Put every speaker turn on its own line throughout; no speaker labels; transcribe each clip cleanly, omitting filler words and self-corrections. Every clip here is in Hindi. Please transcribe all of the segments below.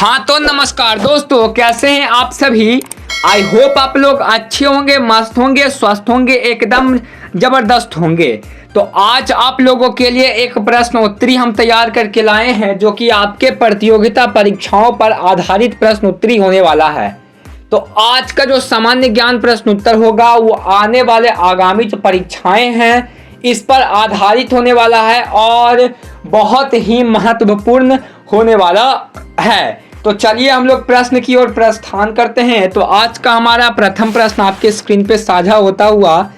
हाँ तो नमस्कार दोस्तों, कैसे हैं आप सभी। आई होप आप लोग अच्छे होंगे, मस्त होंगे, स्वस्थ होंगे, एकदम जबरदस्त होंगे। तो आज आप लोगों के लिए एक प्रश्न उत्तरी हम तैयार करके लाए हैं, जो कि आपके प्रतियोगिता परीक्षाओं पर आधारित प्रश्न उत्तरी होने वाला है। तो आज का जो सामान्य ज्ञान प्रश्न उत्तर होगा वो आने वाले आगामी जो परीक्षाएं हैं इस पर आधारित होने वाला है और बहुत ही महत्वपूर्ण होने वाला है। तो चलिए हम लोग प्रश्न की ओर प्रस्थान करते हैं। तो आज का हमारा प्रथम प्रश्न आपके स्क्रीन पे साझा होता हुआ,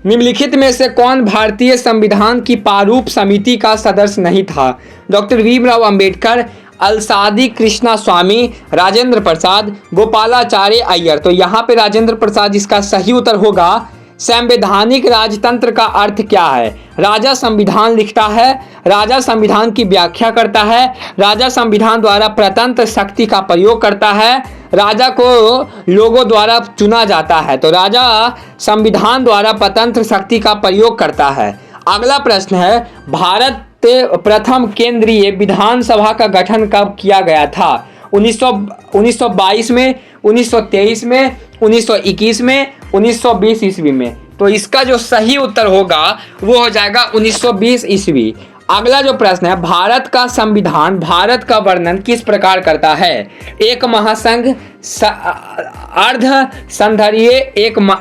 निम्नलिखित में से कौन भारतीय संविधान की प्रारूप समिति का सदस्य नहीं था? डॉक्टर भीमराव अंबेडकर, अलसादी कृष्णा स्वामी, राजेंद्र प्रसाद, गोपालाचार्य अय्यर। तो यहाँ पे राजेंद्र प्रसाद इसका सही उत्तर होगा। संवैधानिक राजतंत्र का अर्थ क्या है? राजा संविधान लिखता है, राजा संविधान की व्याख्या करता है, राजा संविधान द्वारा प्रतंत्र शक्ति का प्रयोग करता है, राजा को लोगों द्वारा चुना जाता है। तो राजा संविधान द्वारा प्रतंत्र शक्ति का प्रयोग करता है। अगला प्रश्न है, भारत प्रथम केंद्रीय विधानसभा का गठन कब किया गया था? 1922 में, 1923 में, 1921 में, 1920 ईस्वी में। तो इसका जो सही उत्तर होगा वो हो जाएगा 1920 ईस्वी। अगला जो प्रश्न है, भारत का संविधान भारत का वर्णन किस प्रकार करता है? एक महासंघ, अर्ध संघीय,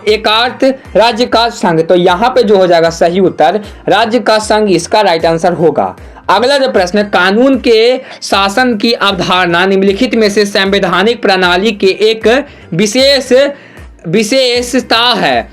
एकार्थ, राज्य का संघ। तो यहाँ पे जो हो जाएगा सही उत्तर राज्य का संघ इसका राइट आंसर होगा। अगला जो प्रश्न है, कानून के शासन की अवधारणा निम्नलिखित में से संवैधानिक प्रणाली के एक विशेषता है?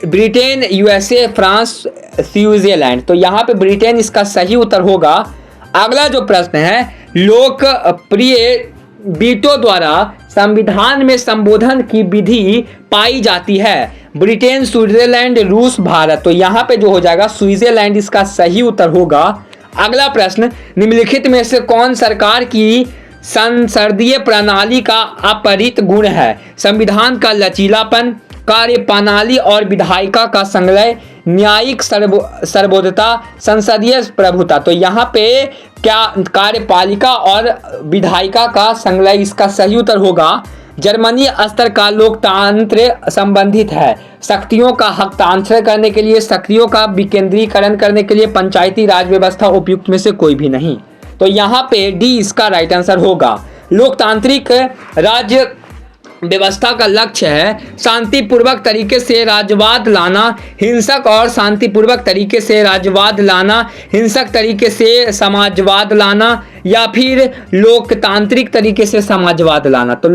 Britain, USA, France, Switzerland. तो यहाँ पे ब्रिटेन इसका सही उत्तर होगा। अगला जो प्रश्न है, लोकप्रिय वीटो द्वारा संविधान में संबोधन की विधि पाई जाती है? ब्रिटेन, स्विट्जरलैंड, रूस, भारत। तो यहाँ पे जो हो जाएगा स्विट्जरलैंड इसका सही उत्तर होगा। अगला प्रश्न, निम्नलिखित में से कौन सरकार की संसदीय प्रणाली का अपरित गुण है? संविधान का लचीलापन, कार्यप्रणाली और विधायिका का संलय, न्यायिक सर्वोदयता, संसदीय प्रभुता। तो यहाँ पे क्या कार्यपालिका और विधायिका का संलय इसका सही उत्तर होगा। जर्मनी स्तर का लोकतंत्र संबंधित है? शक्तियों का हस्तांतरण करने के लिए, शक्तियों का विकेंद्रीकरण करने के लिए, पंचायती राज व्यवस्था, उपयुक्त में से कोई भी नहीं। तो यहाँ पे डी इसका राइट आंसर होगा। लोकतांत्रिक राज्य व्यवस्था का लक्ष्य है शांतिपूर्वक तरीके से राज्यवाद लाना, हिंसक और शांतिपूर्वक तरीके से राज्यवाद लाना, हिंसक तरीके से समाजवाद लाना, या फिर लोकतांत्रिक तरीके से समाजवाद लाना। तो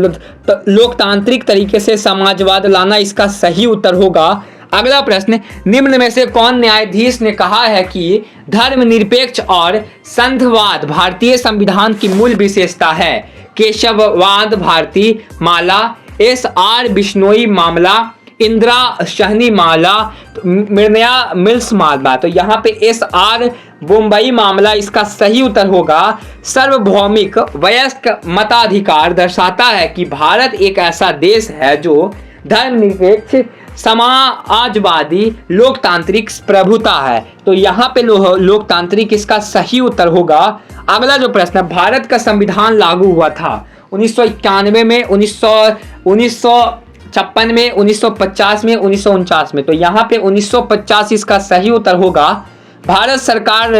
लोकतांत्रिक तरीके से समाजवाद लाना इसका सही उत्तर होगा। अगला प्रश्न, निम्न में से कौन न्यायाधीश ने कहा है कि धर्मनिरपेक्ष और संघवाद भारतीय संविधान की मूल विशेषता है? केशववाद भारती माला, एस.आर. बिश्नोई मामला, इंदिरा सहनी माला, मृणया मिल्स मामला। तो यहाँ पे एस.आर. बम्बई मामला इसका सही उत्तर होगा। सार्वभौमिक वयस्क मताधिकार दर्शाता है कि भारत एक ऐसा देश है जो धर्मनिरपेक्ष, समाजवादी, लोकतांत्रिक प्रभुता है। तो यहाँ पे लोकतांत्रिक इसका सही उत्तर होगा। अगला जो प्रश्न है, भारत का संविधान लागू हुआ था 1991 में, 1956 में, 1950 में, 1949 में। तो यहाँ पे 1950 इसका सही उत्तर होगा। भारत सरकार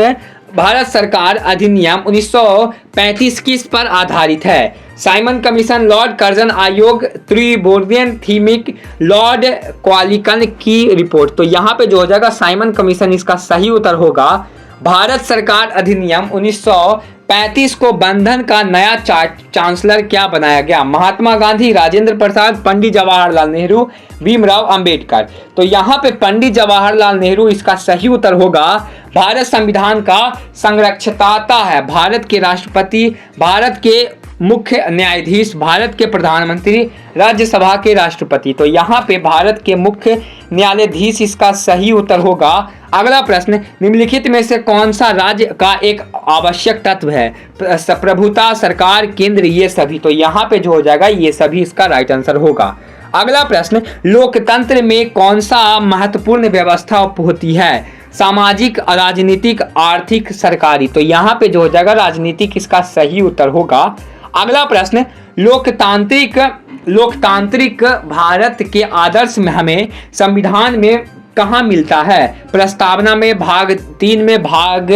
अधिनियम 1935 किस पर आधारित है? साइमन कमीशन, लॉर्ड कर्जन आयोग, त्रिबोर्डियन थीमिक, लॉर्ड क्वालिकन की रिपोर्ट। तो यहाँ पे जो हो जाएगा साइमन कमीशन इसका सही उत्तर होगा। भारत सरकार अधिनियम 1935 को बंधन का नया चांसलर क्या बनाया गया? महात्मा गांधी, राजेंद्र प्रसाद, पंडित जवाहरलाल नेहरू, भीमराव अंबेडकर। तो यहाँ पे पंडित जवाहरलाल नेहरू इसका सही उत्तर होगा। भारत संविधान का संरक्षकर्ता है भारत के राष्ट्रपति, भारत के मुख्य न्यायाधीश, भारत के प्रधानमंत्री, राज्यसभा के राष्ट्रपति। तो यहाँ पे भारत के मुख्य न्यायाधीश इसका सही उत्तर होगा। अगला प्रश्न, निम्नलिखित में से कौन सा राज्य का एक आवश्यक तत्व है? प्रभुता, सरकार, केंद्र, ये सभी। तो यहाँ पे जो हो जाएगा ये सभी इसका राइट आंसर होगा। अगला प्रश्न, लोकतंत्र में कौन सा महत्वपूर्ण व्यवस्था होती है? सामाजिक, राजनीतिक, आर्थिक, सरकारी। तो यहाँ पे जो हो जाएगा राजनीतिक इसका सही उत्तर होगा। अगला प्रश्न, लोकतांत्रिक भारत के आदर्श में हमें संविधान में कहाँ मिलता है? प्रस्तावना में, भाग 3 में, भाग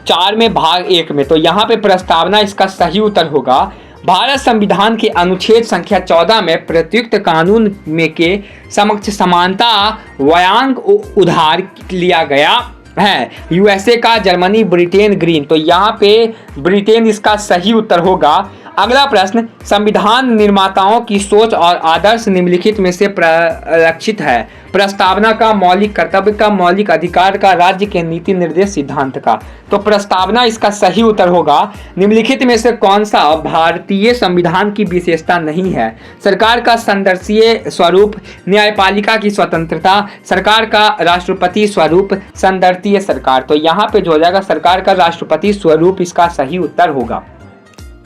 4 में, भाग 1 में। तो यहाँ पे प्रस्तावना इसका सही उत्तर होगा। भारत संविधान के अनुच्छेद संख्या 14 में प्रयुक्त कानून में के समक्ष समानता वायांग उधार लिया गया है। यूएसए का, जर्मनी, ब्रिटेन, ग्रीन। तो यहाँ पे ब्रिटेन इसका सही उत्तर होगा। अगला प्रश्न, संविधान निर्माताओं की सोच और आदर्श निम्नलिखित में से परिलक्षित है? प्रस्तावना का, मौलिक कर्तव्य का, मौलिक अधिकार का, राज्य के नीति निर्देश सिद्धांत का। तो प्रस्तावना इसका सही उत्तर होगा। निम्नलिखित में से कौन सा भारतीय संविधान की विशेषता नहीं है? सरकार का संदर्शीय स्वरूप, न्यायपालिका की स्वतंत्रता, सरकार का राष्ट्रपति स्वरूप, संदर्शीय सरकार। तो यहाँ पे जो हो जाएगा सरकार का राष्ट्रपति स्वरूप इसका सही उत्तर होगा।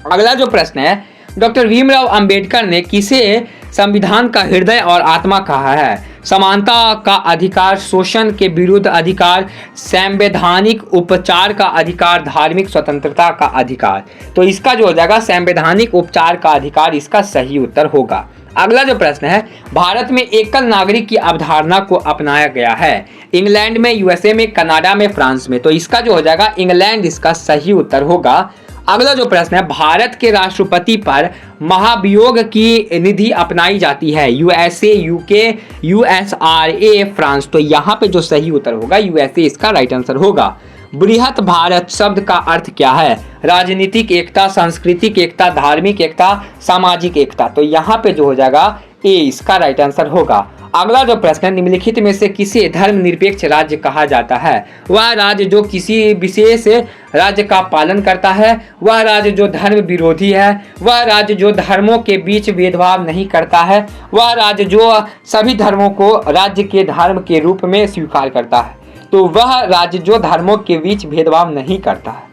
अगला जो प्रश्न है, डॉक्टर भीमराव अंबेडकर ने किसे संविधान का हृदय और आत्मा कहा है? समानता का अधिकार, शोषण के विरुद्ध अधिकार, संवैधानिक उपचार का अधिकार, धार्मिक स्वतंत्रता का अधिकार। तो इसका जो हो जाएगा संवैधानिक उपचार का अधिकार इसका सही उत्तर होगा। अगला जो प्रश्न है, भारत में एकल नागरिक की अवधारणा को अपनाया गया है? इंग्लैंड में, यूएसए में, कनाडा में, फ्रांस में। तो इसका जो हो जाएगा इंग्लैंड इसका सही उत्तर होगा। अगला जो प्रश्न है, भारत के राष्ट्रपति पर महाभियोग की निधि अपनाई जाती है? USA, UK, USSR, France. तो यहाँ पे जो सही उत्तर होगा यूएसए इसका राइट आंसर होगा। बृहत भारत शब्द का अर्थ क्या है? राजनीतिक एकता, सांस्कृतिक एकता, धार्मिक एकता, सामाजिक एकता। तो यहाँ पे जो हो जाएगा ए इसका राइट आंसर होगा। अगला जो प्रश्न है, निम्नलिखित में से किसे धर्मनिरपेक्ष राज्य कहा जाता है? वह राज्य जो किसी विशेष राज्य का पालन करता है, वह राज्य जो धर्म विरोधी है, वह राज्य जो धर्मों के बीच भेदभाव नहीं करता है, वह राज्य जो सभी धर्मों को राज्य के धर्म के रूप में स्वीकार करता है। तो वह राज्य जो धर्मों के बीच भेदभाव नहीं करता है।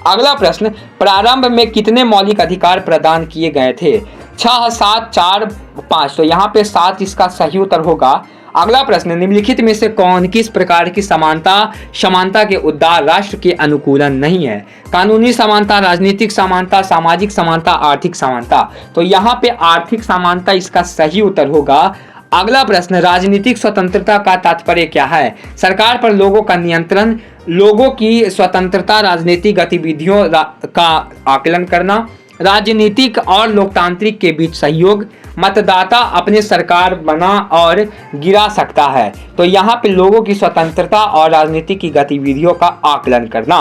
अगला प्रश्न, प्रारंभ में कितने मौलिक अधिकार प्रदान किए गए थे? 6, 7, 4, 5। तो यहाँ पे 7 इसका सही उत्तर होगा। अगला प्रश्न, निम्नलिखित में से कौन किस प्रकार की समानता के उद्धार राष्ट्र के अनुकूलन नहीं है? कानूनी समानता, राजनीतिक समानता, सामाजिक समानता, आर्थिक समानता। तो यहाँ पे आर्थिक समानता इसका सही उत्तर होगा। अगला प्रश्न, राजनीतिक स्वतंत्रता का तात्पर्य क्या है? सरकार पर लोगों का नियंत्रण, लोगों की स्वतंत्रता, राजनीतिक गतिविधियों का आकलन करना, राजनीतिक और लोकतांत्रिक के बीच सहयोग, मतदाता अपने सरकार बना और गिरा सकता है। तो यहाँ पे लोगों की स्वतंत्रता और राजनीतिक की गतिविधियों का आकलन करना।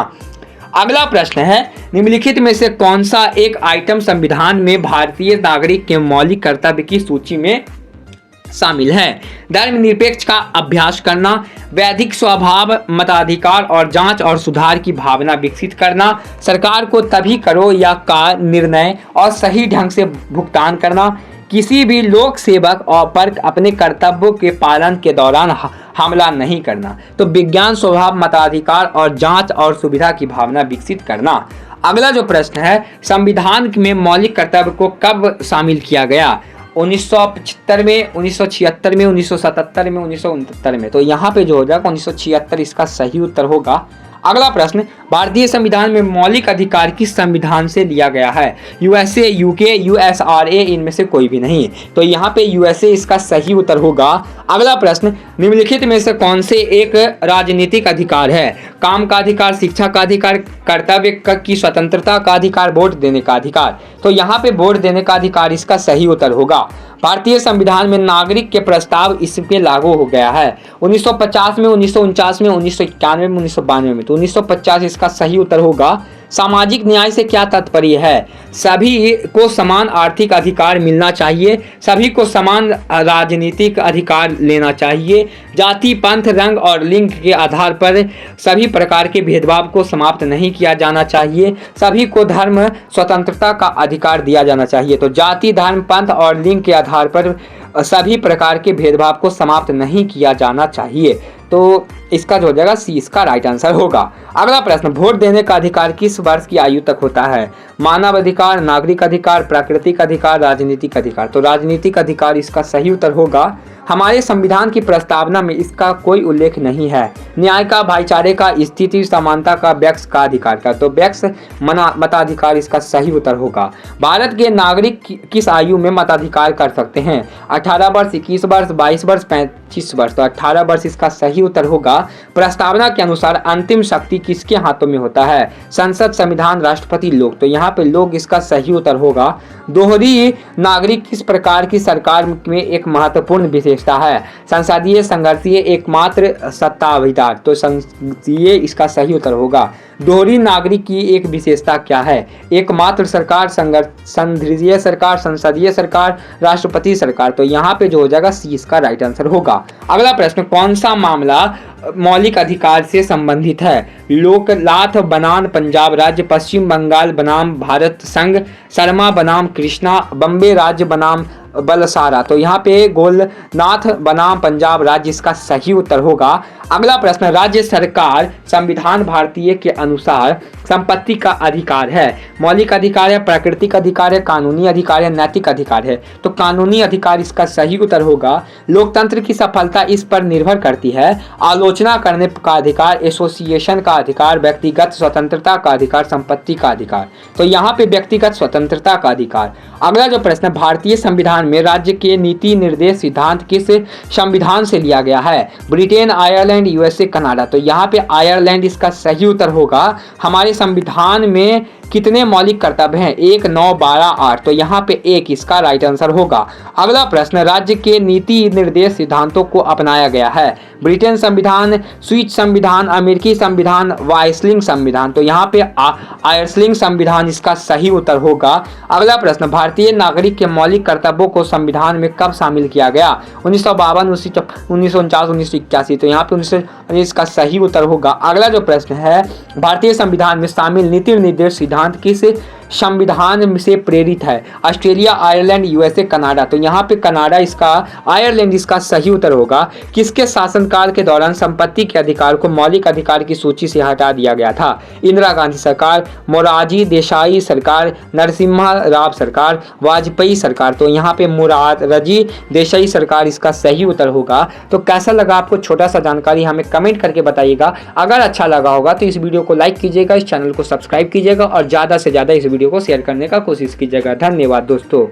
अगला प्रश्न है, निम्नलिखित में से कौन सा एक आइटम संविधान में भारतीय नागरिक के मौलिक कर्तव्य की सूची में शामिल है? धर्मनिरपेक्ष का अभ्यास करना, वैधिक स्वभाव, मताधिकार और जांच और सुधार की भावना विकसित करना, सरकार को तभी करो या का निर्णय और सही ढंग से भुगतान करना, किसी भी लोक सेवक और पर अपने कर्तव्यों के पालन के दौरान हमला नहीं करना। तो विज्ञान, स्वभाव, मताधिकार और जांच और सुविधा की भावना विकसित करना। अगला जो प्रश्न है, संविधान में मौलिक कर्तव्य को कब शामिल किया गया? 1975 में, 1976 में, 1977 में, 1969 में। तो यहाँ पे जो हो जाएगा 1976 इसका सही उत्तर होगा। अगला प्रश्न, भारतीय संविधान में मौलिक अधिकार किस संविधान से लिया गया है? यूएसए, यूके, यूएसआरए, इनमें से कोई भी नहीं। तो यहाँ पे यूएसए इसका सही उत्तर होगा। अगला प्रश्न, निम्नलिखित में से कौन से एक राजनीतिक अधिकार है? काम का अधिकार, शिक्षा का अधिकार, कर्तव्य की स्वतंत्रता का अधिकार, वोट देने का अधिकार। तो यहाँ पे वोट देने का अधिकार इसका सही उत्तर होगा। भारतीय संविधान में नागरिक के प्रस्ताव इस पे लागू हो गया है 1950 में, 1949 में, 1991 में, 1992 में। तो 1950 इसका सही उत्तर होगा। सामाजिक न्याय से क्या तात्पर्य है? सभी को समान आर्थिक अधिकार मिलना चाहिए, सभी को समान राजनीतिक अधिकार लेना चाहिए, जाति, पंथ, रंग और लिंग के आधार पर सभी प्रकार के भेदभाव को समाप्त नहीं किया जाना चाहिए, सभी को धर्म स्वतंत्रता का अधिकार दिया जाना चाहिए। तो जाति, धर्म, पंथ और लिंग के आधार पर सभी प्रकार के भेदभाव को समाप्त नहीं किया जाना चाहिए। तो इसका जो हो जाएगा सी इसका राइट आंसर होगा। अगला प्रश्न, वोट देने का अधिकार किस वर्ष की आयु तक होता है? मानव अधिकार, नागरिक अधिकार, प्राकृतिक अधिकार, राजनीतिक अधिकार। तो राजनीतिक अधिकार इसका सही उत्तर होगा। हमारे संविधान की प्रस्तावना में इसका कोई उल्लेख नहीं है। न्याय का, भाईचारे का, स्थिति समानता का, व्यक्ति का अधिकार का। तो व्यक्ति मताधिकार इसका सही उत्तर होगा। भारत के नागरिक किस आयु में मताधिकार कर सकते हैं? 18 वर्ष, 21 वर्ष, 22 वर्ष, 25 वर्ष। तो 18 वर्ष इसका सही उत्तर होगा। प्रस्तावना के अनुसार अंतिम शक्ति किसके हाथों में होता है? संसद, संविधान, राष्ट्रपति, लोक। तो यहाँ पे लोक इसका सही उत्तर होगा। दोहरी नागरिक किस प्रकार की सरकार में एक महत्वपूर्ण विशेषता है? संसदीय, संघर्षीय, एकमात्र, सत्ताविदार। तो संघीय इसका सही उत्तर होगा। दोहरी नागरिक की एक विशेषता क्या है? एकमात्र सरकार, संघीय सरकार, संसदीय सरकार, राष्ट्रपति सरकार। तो यहाँ पे जो हो जाएगा सी इसका राइट आंसर होगा। अगला प्रश्न, कौन सा मामला मौलिक अधिकार से संबंधित है? लोकनाथ बनाम पंजाब राज्य, पश्चिम बंगाल बनाम भारत संघ, शर्मा बनाम कृष्णा, बम्बे राज्य बनाम बलसारा। तो यहाँ पे गोलनाथ बनाम पंजाब राज्य इसका सही उत्तर होगा। अगला प्रश्न, राज्य सरकार संविधान भारतीय के अनुसार संपत्ति का अधिकार है? मौलिक अधिकार है, प्राकृतिक अधिकार है, कानूनी अधिकार है, नैतिक अधिकार है। तो कानूनी अधिकार इसका सही उत्तर होगा। लोकतंत्र की सफलता इस पर निर्भर करती है। आलोचना करने का अधिकार, एसोसिएशन का अधिकार, व्यक्तिगत स्वतंत्रता का अधिकार, संपत्ति का अधिकार। तो यहाँ पे व्यक्तिगत स्वतंत्रता का अधिकार। अगला जो प्रश्न, भारतीय संविधान में राज्य के नीति निर्देश सिद्धांत किस संविधान से लिया गया है? Britain, Ireland, USA, Canada. तो यहाँ पे आयरलैंड इसका सही उत्तर होगा। हमारे संविधान में कितने मौलिक कर्तव्य हैं? 1, 9, 12, 8। तो यहाँ पे 1 इसका राइट आंसर होगा। अगला प्रश्न, राज्य के नीति निर्देश सिद्धांतों को अपनाया गया है? ब्रिटेन संविधान, स्विस संविधान, अमेरिकी संविधान, वायसलिंग संविधान। तो यहाँ पे आयरलैंड संविधान इसका सही उत्तर होगा। अगला प्रश्न, भारतीय नागरिक के मौलिक कर्तव्यों को संविधान में कब शामिल किया गया? 1952, 1949, 1981। तो यहाँ पे 1919 का सही उत्तर होगा। अगला जो प्रश्न है, भारतीय संविधान में शामिल नीति निर्देश सिद्धांत किस संविधान से प्रेरित है? Australia, Ireland, USA, Canada. तो यहाँ पे कनाडा इसका, आयरलैंड इसका सही उत्तर होगा। किसके शासनकाल के दौरान संपत्ति के अधिकार को मौलिक अधिकार की सूची से हटा दिया गया था? इंदिरा गांधी सरकार, मोरारजी देसाई सरकार, नरसिम्हा राव सरकार, वाजपेयी सरकार। तो यहाँ पे मोरारजी देसाई सरकार इसका सही उत्तर होगा। तो कैसा लगा आपको छोटा सा जानकारी, हमें कमेंट करके बताइएगा। अगर अच्छा लगा होगा तो इस वीडियो को लाइक कीजिएगा, इस चैनल को सब्सक्राइब कीजिएगा और ज़्यादा से ज़्यादा इस वीडियो को शेयर करने का कोशिश कीजिएगा। धन्यवाद दोस्तों।